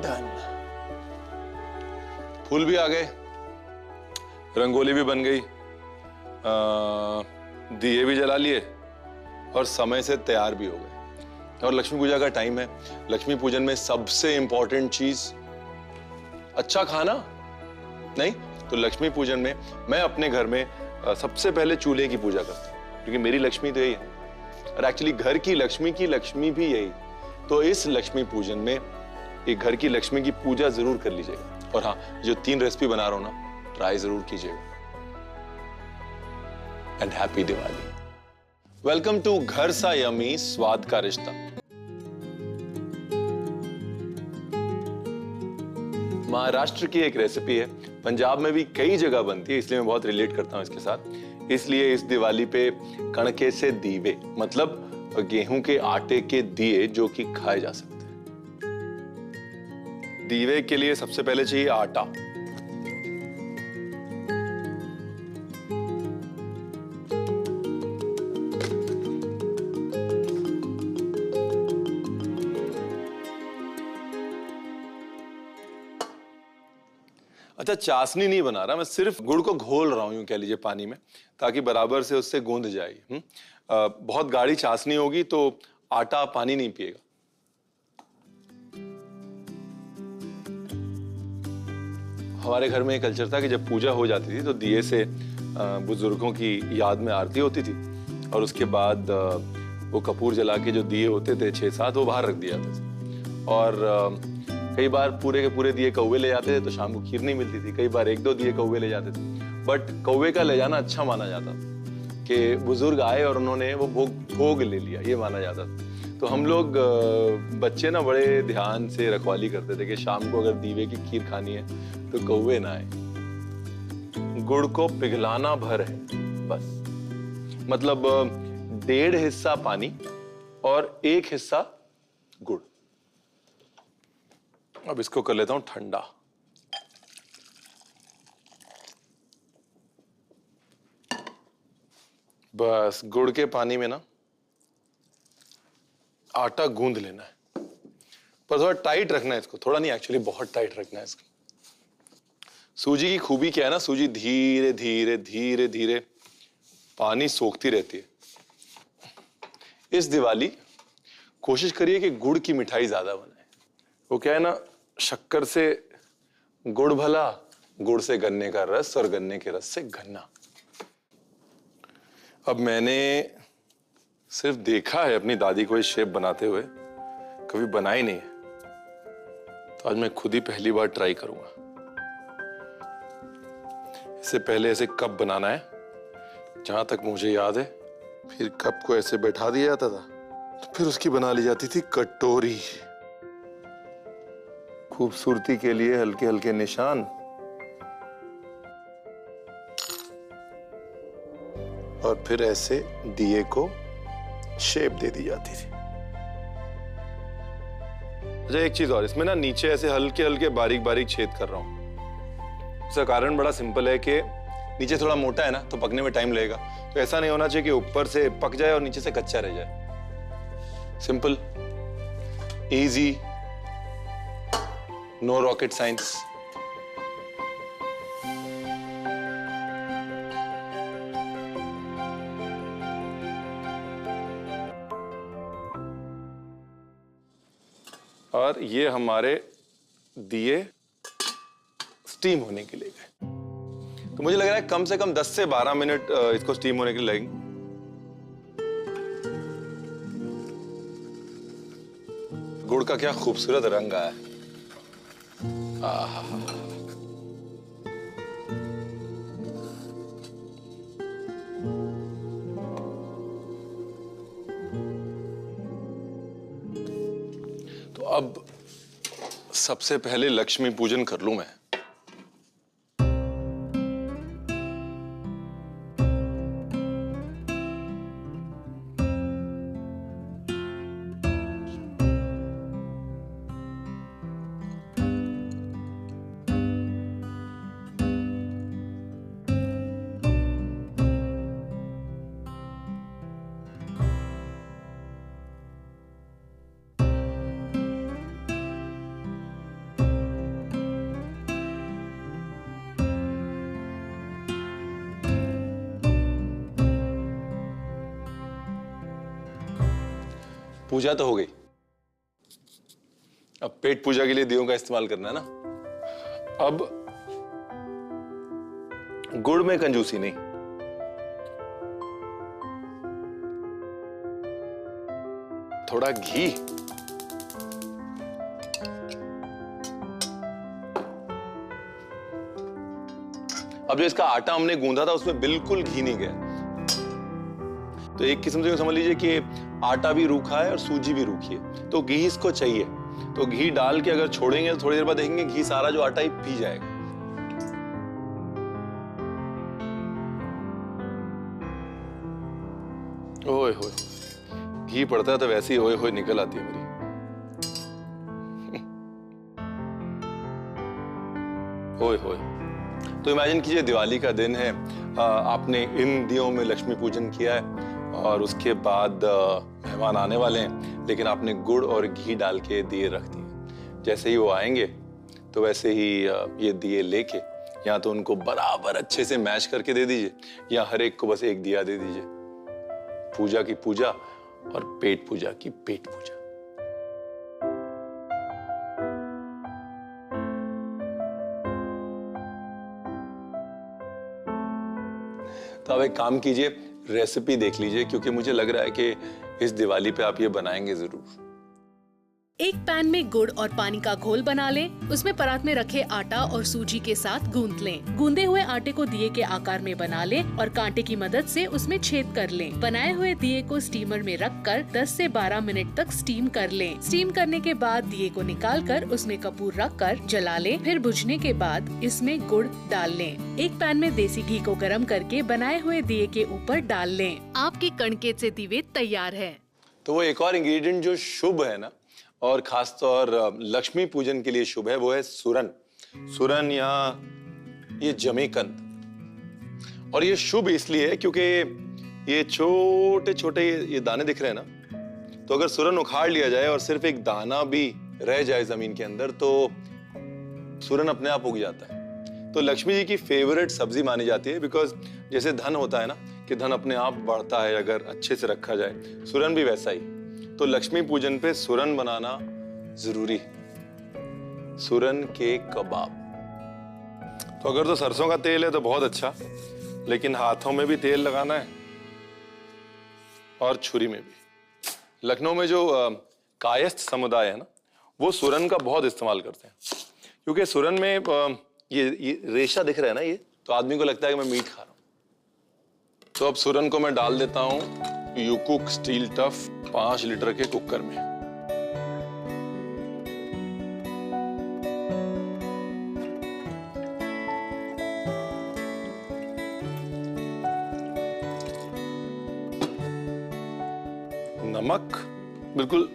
Done. फूल भी आ गए, रंगोली भी बन गई, दिए भी जला लिए और समय से तैयार भी हो गए। और लक्ष्मी पूजा का टाइम है। लक्ष्मी पूजन में सबसे इंपॉर्टेंट चीज अच्छा खाना नहीं, तो लक्ष्मी पूजन में मैं अपने घर में सबसे पहले चूल्हे की पूजा करता हूँ, क्योंकि मेरी लक्ष्मी तो यही है और एक्चुअली घर की लक्ष्मी भी यही। तो इस लक्ष्मी पूजन में एक घर की लक्ष्मी की पूजा जरूर कर लीजिएगा। और हाँ, जो 3 रेसिपी बना रहा हूं ना, ट्राई जरूर कीजिएगा। And happy Diwali. Welcome to घर सा यमी स्वाद का रिश्ता। महाराष्ट्र की एक रेसिपी है, पंजाब में भी कई जगह बनती है, इसलिए मैं बहुत रिलेट करता हूं इसके साथ। इसलिए इस दिवाली पे कणके से दीवे, मतलब गेहूं के आटे के दिए जो कि खाए जा सकते हैं। दीवे के लिए सबसे पहले चाहिए आटा। अच्छा, चाशनी नहीं बना रहा मैं, सिर्फ गुड़ को घोल रहा हूं, यूं कह लीजिए पानी में, ताकि बराबर से उससे गूंद जाए। बहुत गाढ़ी चाशनी होगी तो आटा पानी नहीं पिएगा। हमारे घर में एक कल्चर था कि जब पूजा हो जाती थी तो दिए से बुजुर्गों की याद में आरती होती थी और उसके बाद वो कपूर जला के जो दिए होते थे 6-7 वो बाहर रख दिया था। और कई बार पूरे के पूरे दिए कौवे ले जाते थे तो शाम को खीर नहीं मिलती थी। कई बार 1-2 दिए कौवे ले जाते थे, बट कौवे का ले जाना अच्छा माना जाता था कि बुजुर्ग आए और उन्होंने वो भोग ले लिया, ये माना जाता था। तो हम लोग बच्चे ना बड़े ध्यान से रखवाली करते थे कि शाम को अगर दीवे की खीर खानी है तो कौवे ना आए। गुड़ को पिघलाना भर है बस, मतलब 1.5 हिस्सा पानी और 1 हिस्सा गुड़। अब इसको कर लेता हूं ठंडा। बस गुड़ के पानी में ना आटा गूंद लेना है, पर थोड़ा टाइट रखना है इसको, थोड़ा नहीं एक्चुअली बहुत टाइट रखना है इसको। सूजी की खूबी क्या है ना, सूजी धीरे धीरे धीरे धीरे पानी सोखती रहती है। इस दिवाली कोशिश करिए कि गुड़ की मिठाई ज्यादा बनाए। वो क्या है ना, शक्कर से गुड़ भला, गुड़ से गन्ने का रस और गन्ने के रस से गन्ना। अब मैंने सिर्फ देखा है अपनी दादी को इस शेप बनाते हुए, कभी बनाई नहीं है, तो आज मैं खुद ही पहली बार ट्राई करूंगा। इससे पहले ऐसे कप बनाना है, जहां तक मुझे याद है, फिर कप को ऐसे बैठा दिया जाता था, तो फिर उसकी बना ली जाती थी कटोरी। खूबसूरती के लिए हल्के हल्के निशान, और फिर ऐसे दिए को शेप दे दी जाती थी। अच्छा, एक चीज और, इसमें ना नीचे ऐसे हल्के हल्के बारीक बारीक छेद कर रहा हूं। उसका कारण बड़ा सिंपल है कि नीचे थोड़ा मोटा है ना, तो पकने में टाइम लगेगा। तो ऐसा नहीं होना चाहिए कि ऊपर से पक जाए और नीचे से कच्चा रह जाए। Simple, easy, no rocket science. और ये हमारे दिए स्टीम होने के लिए गए, तो मुझे लग रहा है कम से कम 10 से 12 मिनट इसको स्टीम होने के लिए लगेंगे। गुड़ का क्या खूबसूरत रंग आया है। आहा, तो अब सबसे पहले लक्ष्मी पूजन कर लूं मैं। पूजा तो हो गई, अब पेट पूजा के लिए दियों का इस्तेमाल करना है ना। अब गुड़ में कंजूसी नहीं, थोड़ा घी, अब जो इसका आटा हमने गूंदा था उसमें बिल्कुल घी नहीं गया, तो एक किस्म से समझ लीजिए कि आटा भी रूखा है और सूजी भी रूखी है, तो घी इसको चाहिए। तो घी डाल के अगर छोड़ेंगे तो थोड़ी देर बाद देखेंगे घी सारा जो आटा ही पी जाएगा। ओए होए, घी पड़ता है तो वैसे ही ओए होए निकल आती है मेरी। ओए होए, तो इमेजिन कीजिए दिवाली का दिन है, आपने इन दियों में लक्ष्मी पूजन किया है और उसके बाद मेहमान आने वाले हैं, लेकिन आपने गुड़ और घी डाल के दिए रख दिए। जैसे ही वो आएंगे तो वैसे ही ये दिए लेके या तो उनको बराबर अच्छे से मैश करके दे दीजिए या हर एक को बस एक दिया दे दीजिए। पूजा की पूजा और पेट पूजा की पेट पूजा। तो अब एक काम कीजिए, रेसिपी देख लीजिए, क्योंकि मुझे लग रहा है कि इस दिवाली पे आप ये बनाएंगे जरूर। एक पैन में गुड़ और पानी का घोल बना लें, उसमें परात में रखे आटा और सूजी के साथ गूंथ लें। गूंदे हुए आटे को दिए के आकार में बना लें और कांटे की मदद से उसमें छेद कर लें। बनाए हुए दिए को स्टीमर में रखकर 10 से 12 मिनट तक स्टीम कर लें। स्टीम करने के बाद दिए को निकालकर उसमें कपूर रखकर जला लें। फिर बुझने के बाद इसमें गुड़ डाल लें। एक पैन में देसी घी को गरम करके बनाए हुए दिए के ऊपर डाल लें। आपके कणके से दीवे तैयार है। तो वो एक और इंग्रेडिएंट जो शुभ है ना, और खासतौर लक्ष्मी पूजन के लिए शुभ है, वो है सुरन। सुरन या ये जमीकंद। और ये शुभ इसलिए है क्योंकि ये छोटे छोटे ये दाने दिख रहे हैं ना, तो अगर सुरन उखाड़ लिया जाए और सिर्फ एक दाना भी रह जाए जमीन के अंदर तो सुरन अपने आप उग जाता है। तो लक्ष्मी जी की फेवरेट सब्जी मानी जाती है, बिकॉज जैसे धन होता है ना कि धन अपने आप बढ़ता है अगर अच्छे से रखा जाए, सुरन भी वैसा ही। तो लक्ष्मी पूजन पे सुरन बनाना जरूरी है। सुरन के कबाब। तो अगर तो सरसों का तेल है तो बहुत अच्छा, लेकिन हाथों में भी तेल लगाना है और छुरी में भी। लखनऊ में जो कायस्थ समुदाय है ना, वो सुरन का बहुत इस्तेमाल करते हैं, क्योंकि सुरन में ये रेशा दिख रहा है ना, ये तो आदमी को लगता है कि मैं मीट खा रहा हूं। तो अब सुरन को मैं डाल देता हूं यूकुक स्टील टफ 5 लीटर के कुकर में। नमक, बिल्कुल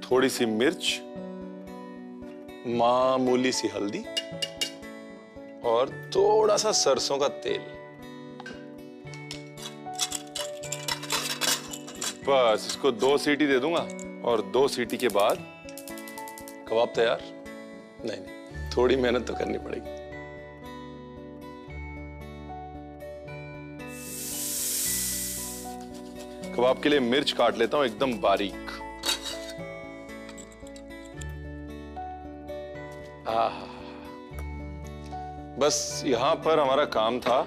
थोड़ी सी मिर्च, मामूली सी हल्दी और थोड़ा सा सरसों का तेल। बस इसको 2 सीटी दे दूंगा और 2 सीटी के बाद कबाब तैयार। नहीं, थोड़ी मेहनत तो करनी पड़ेगी। कबाब के लिए मिर्च काट लेता हूं एकदम बारीक। आहा, बस यहां पर हमारा काम था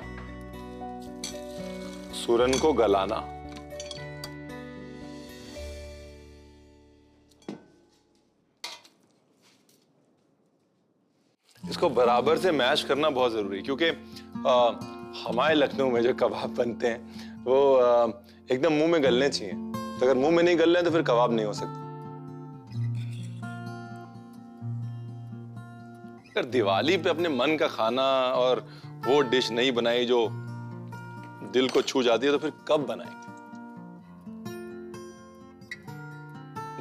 सुरन को गलाना। इसको बराबर से मैश करना बहुत जरूरी है, क्योंकि हमारे लखनऊ में जो कबाब बनते हैं वो एकदम मुंह में गलने चाहिए। तो अगर मुंह में नहीं गल रहे तो फिर कबाब नहीं हो सकते। अगर दिवाली पे अपने मन का खाना और वो डिश नहीं बनाई जो दिल को छू जाती है तो फिर कब बनाएंगे?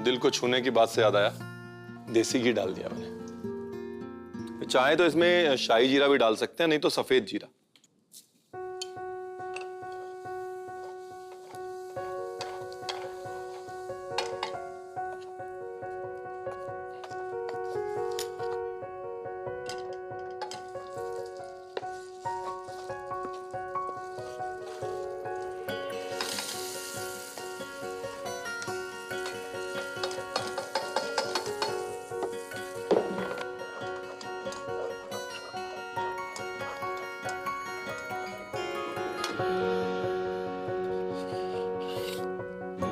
दिल को छूने की बात से याद आया, देसी घी डाल दिया मैंने। चाहे तो इसमें शाही जीरा भी डाल सकते हैं, नहीं तो सफेद जीरा।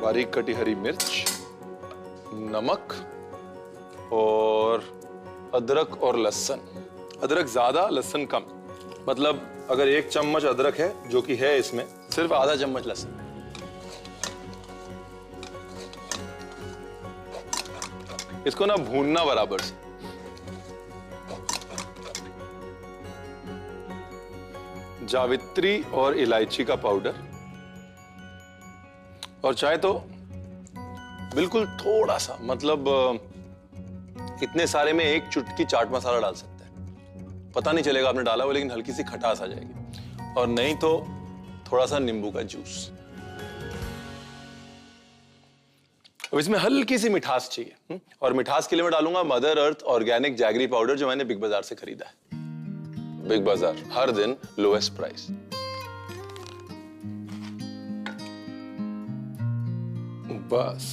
बारीक कटी हरी मिर्च, नमक और अदरक और लहसुन। अदरक ज्यादा, लहसुन कम। मतलब अगर 1 चम्मच अदरक है, जो कि है इसमें, सिर्फ आधा चम्मच लहसुन। इसको ना भूनना बराबर से। जावित्री और इलायची का पाउडर, और चाहे तो बिल्कुल थोड़ा सा, मतलब इतने सारे में 1 चुटकी चाट मसाला डाल सकते हैं। पता नहीं चलेगा आपने डाला हो, लेकिन हल्की सी खटास आ जाएगी। और नहीं तो थोड़ा सा नींबू का जूस। अब इसमें हल्की सी मिठास चाहिए, और मिठास के लिए मैं डालूंगा mother earth organic jaggery powder, जो मैंने बिग बाजार से खरीदा है। बिग बाजार, हर दिन लोएस्ट प्राइस। बस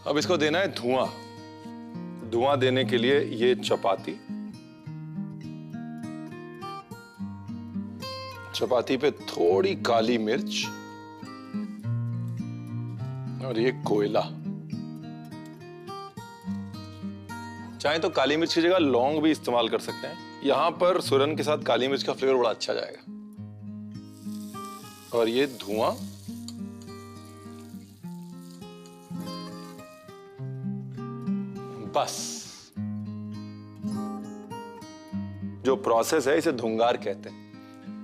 अब इसको देना है धुआं। धुआं देने के लिए ये चपाती पे थोड़ी काली मिर्च और ये कोयला। चाहे तो काली मिर्च की जगह लौंग भी इस्तेमाल कर सकते हैं। यहां पर सुरन के साथ काली मिर्च का फ्लेवर बड़ा अच्छा जाएगा। और ये धुआं बस। जो प्रोसेस है इसे धुंगार कहते हैं।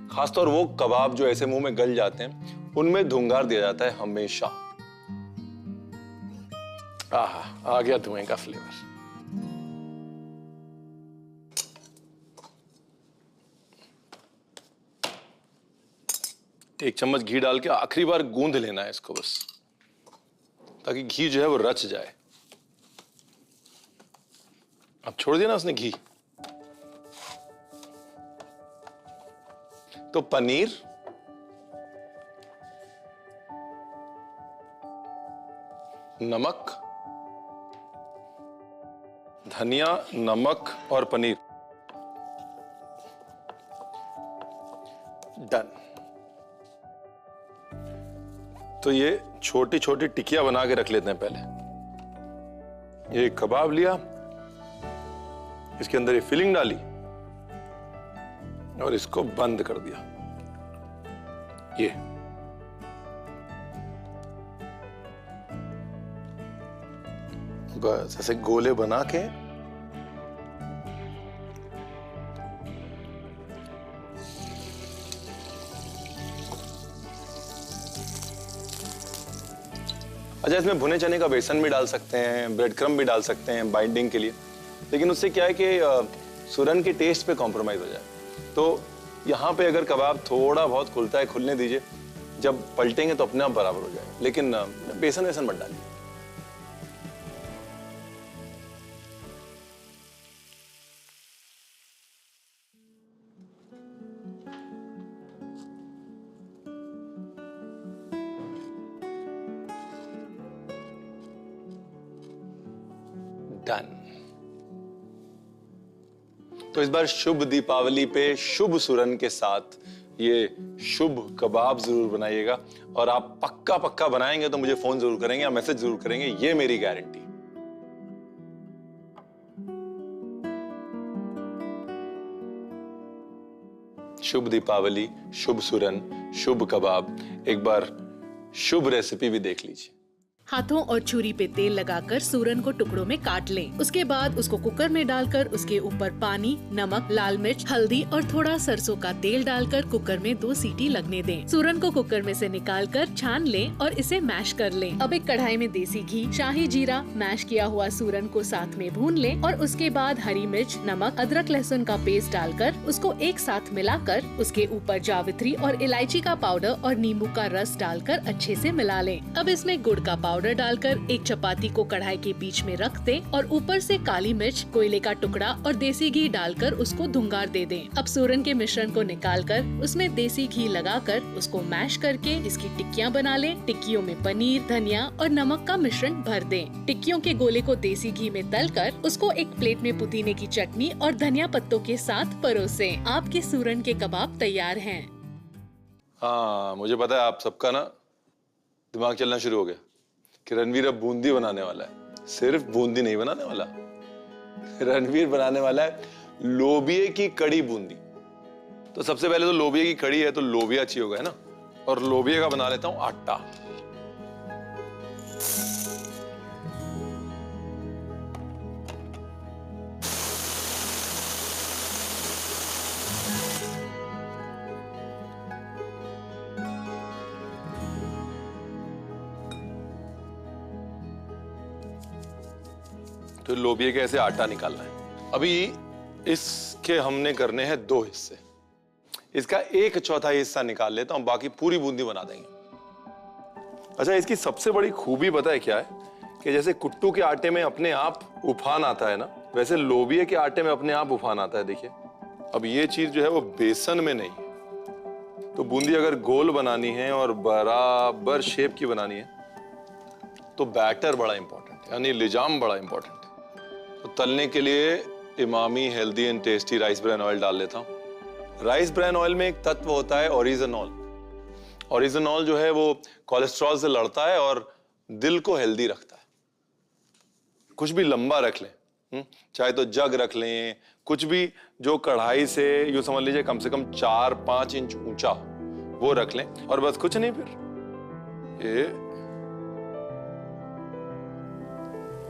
खासतौर वो कबाब जो ऐसे मुंह में गल जाते हैं, उनमें धुंगार दिया जाता है हमेशा। आहा, आ गया धुएं का फ्लेवर। एक चम्मच घी डाल के आखिरी बार गूंद लेना है इसको बस, ताकि घी जो है वो रच जाए। अब छोड़ दिया ना उसने घी, तो पनीर, नमक, धनिया, नमक और पनीर, डन। तो ये छोटी छोटी टिकिया बना के रख लेते हैं पहले। ये कबाब लिया, इसके अंदर ये फिलिंग डाली और इसको बंद कर दिया। ये बस ऐसे गोले बना के अच्छा, इसमें भुने चने का बेसन भी डाल सकते हैं, ब्रेड क्रम्ब भी डाल सकते हैं बाइंडिंग के लिए, लेकिन उससे क्या है कि सुरन के टेस्ट पे कॉम्प्रोमाइज हो जाए। तो यहाँ पे अगर कबाब थोड़ा बहुत खुलता है, खुलने दीजिए, जब पलटेंगे तो अपने आप बराबर हो जाएगा। लेकिन बेसन वेसन मत डालिए। डन। तो इस बार शुभ दीपावली पे शुभ सुरन के साथ ये शुभ कबाब जरूर बनाइएगा, और आप पक्का पक्का बनाएंगे तो मुझे फोन जरूर करेंगे या मैसेज जरूर करेंगे, ये मेरी गारंटी। शुभ दीपावली, शुभ सुरन, शुभ कबाब। एक बार शुभ रेसिपी भी देख लीजिए। हाथों और छुरी पे तेल लगाकर सूरन को टुकड़ों में काट लें। उसके बाद उसको कुकर में डालकर उसके ऊपर पानी, नमक, लाल मिर्च, हल्दी और थोड़ा सरसों का तेल डालकर कुकर में 2 सीटी लगने दें। सूरन को कुकर में से निकालकर छान लें और इसे मैश कर लें। अब एक कढ़ाई में देसी घी, शाही जीरा, मैश किया हुआ सूरन को साथ में भून लें और उसके बाद हरी मिर्च, नमक, अदरक लहसुन का पेस्ट डालकर उसको एक साथ मिलाकर उसके ऊपर जावित्री और इलायची का पाउडर और नींबू का रस डालकर अच्छे से मिला लें। अब इसमें गुड़ का पाउडर डालकर एक चपाती को कढ़ाई के बीच में रख दें और ऊपर से काली मिर्च, कोयले का टुकड़ा और देसी घी डालकर उसको धुंगार दे दें। अब सूरन के मिश्रण को निकालकर उसमें देसी घी लगाकर उसको मैश करके इसकी टिक्कियां बना लें। टिक्कियों में पनीर, धनिया और नमक का मिश्रण भर दें। टिक्कियों के गोले को देसी घी में तलकर उसको एक प्लेट में पुदीने की चटनी और धनिया पत्तों के साथ परोसें। आपके सूरन के कबाब तैयार हैं। हाँ, मुझे पता है आप सबका ना दिमाग चलना शुरू हो गया कि रणवीर अब बूंदी बनाने वाला है। सिर्फ बूंदी नहीं बनाने वाला, रणवीर बनाने वाला है लोबिये की कड़ी बूंदी। तो सबसे पहले तो लोबिये की कड़ी है तो लोबिया चाहिए होगा, है ना। और लोबिये का बना लेता हूं आटा। तो लोबिये के ऐसे आटा निकालना है। अभी इसके हमने करने हैं 2 हिस्से। इसका 1/4 हिस्सा निकाल लेता हूं, बाकी पूरी बूंदी बना देंगे। अच्छा, इसकी सबसे बड़ी खूबी पता है क्या है कि जैसे कुट्टू के आटे में अपने आप उफान आता है ना, वैसे लोबिये के आटे में अपने आप उफान आता है। देखिए, अब ये चीज जो है वो बेसन में नहीं है। तो बूंदी अगर गोल बनानी है और बराबर शेप की बनानी है तो बैटर बड़ा इंपॉर्टेंट है, यानी लिजाम बड़ा इंपॉर्टेंट है। तो तलने के लिए Emami healthy and tasty rice bran oil डाल लेता हूं। राइस ब्रान ऑयल में एक तत्व होता है ओरिजिनॉल। ओरिजिनॉल जो है वो कोलेस्ट्रॉल से लड़ता है और दिल को हेल्दी रखता है। कुछ भी लंबा रख लें, चाहे तो जग रख लें, कुछ भी जो कढ़ाई से यूं समझ लीजिए कम से कम 4-5 इंच ऊंचा हो, वो रख लें। और बस कुछ नहीं, फिर ये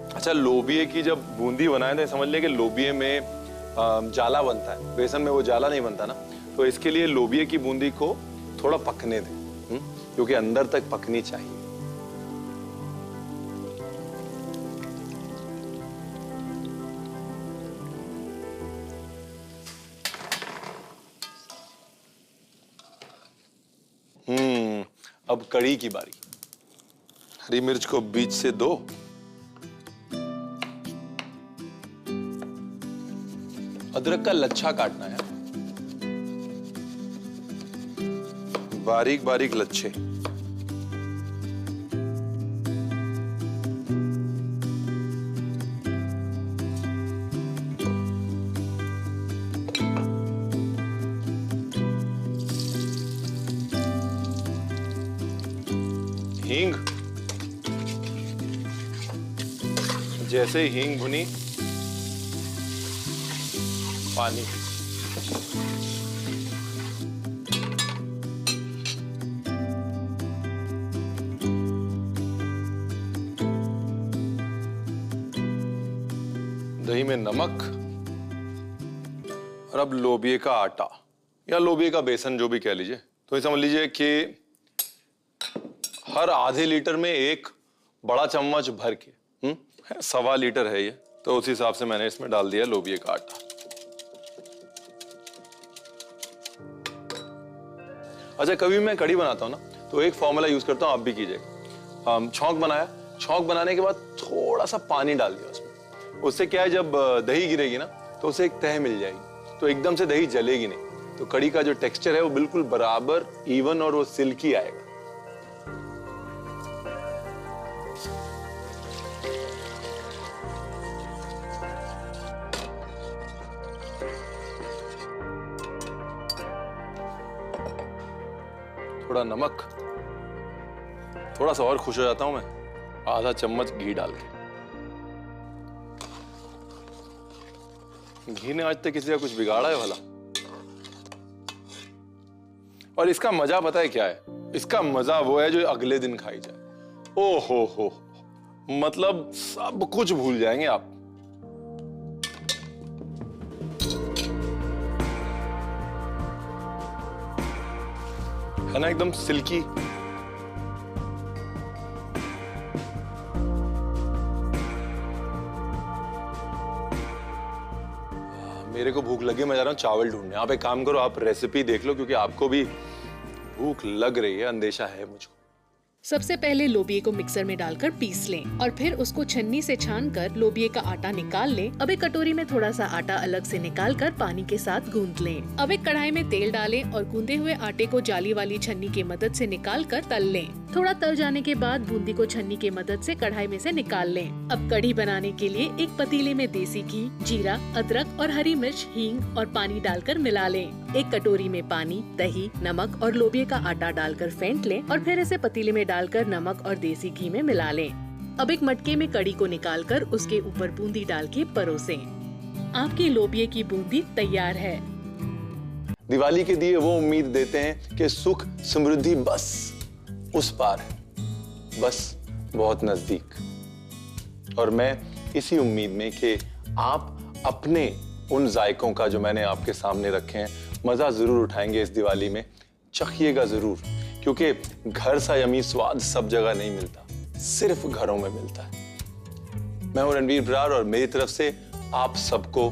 अच्छा, लोबिये की जब बूंदी बनाए तो समझ ले कि लोबिये में जाला बनता है, बेसन में वो जाला नहीं बनता ना। तो इसके लिए लोबिये की बूंदी को थोड़ा पकने दें, क्योंकि अंदर तक पकनी चाहिए। अब कड़ी की बारी। हरी मिर्च को बीच से 2, अदरक का लच्छा काटना है, बारीक बारीक लच्छे। हींग, जैसे हींग भुनी, पानी। दही में नमक और अब लोबिये का आटा या लोबिये का बेसन, जो भी कह लीजिए। तो ये समझ लीजिए कि हर आधे लीटर में 1 बड़ा चम्मच भर के, 1.25 लीटर है ये, तो उस हिसाब से मैंने इसमें डाल दिया लोबिये का आटा। अच्छा, कभी मैं कड़ी बनाता हूं ना तो एक फॉर्मूला यूज करता हूं, आप भी कीजिएगा। छौंक बनाया, छौंक बनाने के बाद थोड़ा सा पानी डाल दिया उसमें। उससे क्या है, जब दही गिरेगी ना तो उसे एक तह मिल जाएगी, तो एकदम से दही जलेगी नहीं। तो कड़ी का जो टेक्सचर है वो बिल्कुल बराबर, इवन और वो सिल्की आएगा। थोड़ा नमक, थोड़ा सा और खुश हो जाता हूं मैं, आधा चम्मच घी डाल के। घी ने आज तक किसी का कुछ बिगाड़ा है भला? और इसका मजा पता है क्या है? इसका मजा वो है जो अगले दिन खाई जाए। ओ हो, मतलब सब कुछ भूल जाएंगे आप। है ना, एकदम सिल्की। मेरे को भूख लगी, मैं जा रहा हूं चावल ढूंढने। आप एक काम करो, आप रेसिपी देख लो, क्योंकि आपको भी भूख लग रही है, अंदेशा है मुझको। सबसे पहले लोबिये को मिक्सर में डालकर पीस लें और फिर उसको छन्नी से छानकर लोबिये का आटा निकाल लें। अब एक कटोरी में थोड़ा सा आटा अलग से निकालकर पानी के साथ गूंथ लें। अब एक कढ़ाई में तेल डालें और गूंदे हुए आटे को जाली वाली छन्नी की मदद से निकालकर तल लें। थोड़ा तल जाने के बाद बूंदी को छन्नी की मदद से कढ़ाई में से निकाल लें। अब कढ़ी बनाने के लिए एक पतीले में देसी घी, जीरा, अदरक और हरी मिर्च, हींग और पानी डालकर मिला लें। एक कटोरी में पानी, दही, नमक और लोबिये का आटा डालकर फेंट लें और फिर इसे पतीले में डालकर नमक और देसी घी में मिला लें। अब एक मटके में कढ़ी को निकालकर उसके ऊपर बूंदी डाल के परोसें। आपकी लोबिये की बूंदी तैयार है। दिवाली के दिए वो उम्मीद देते हैं कि सुख समृद्धि बस उस पार है, बस बहुत नजदीक। और मैं इसी उम्मीद में कि आप अपने उन जायकों का जो मैंने आपके सामने रखे हैं मजा जरूर उठाएंगे इस दिवाली में। चखिएगा जरूर, क्योंकि घर सा यमी स्वाद सब जगह नहीं मिलता, सिर्फ घरों में मिलता है। मैं हूं रणवीर बरार और मेरी तरफ से आप सबको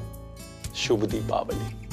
शुभ दीपावली।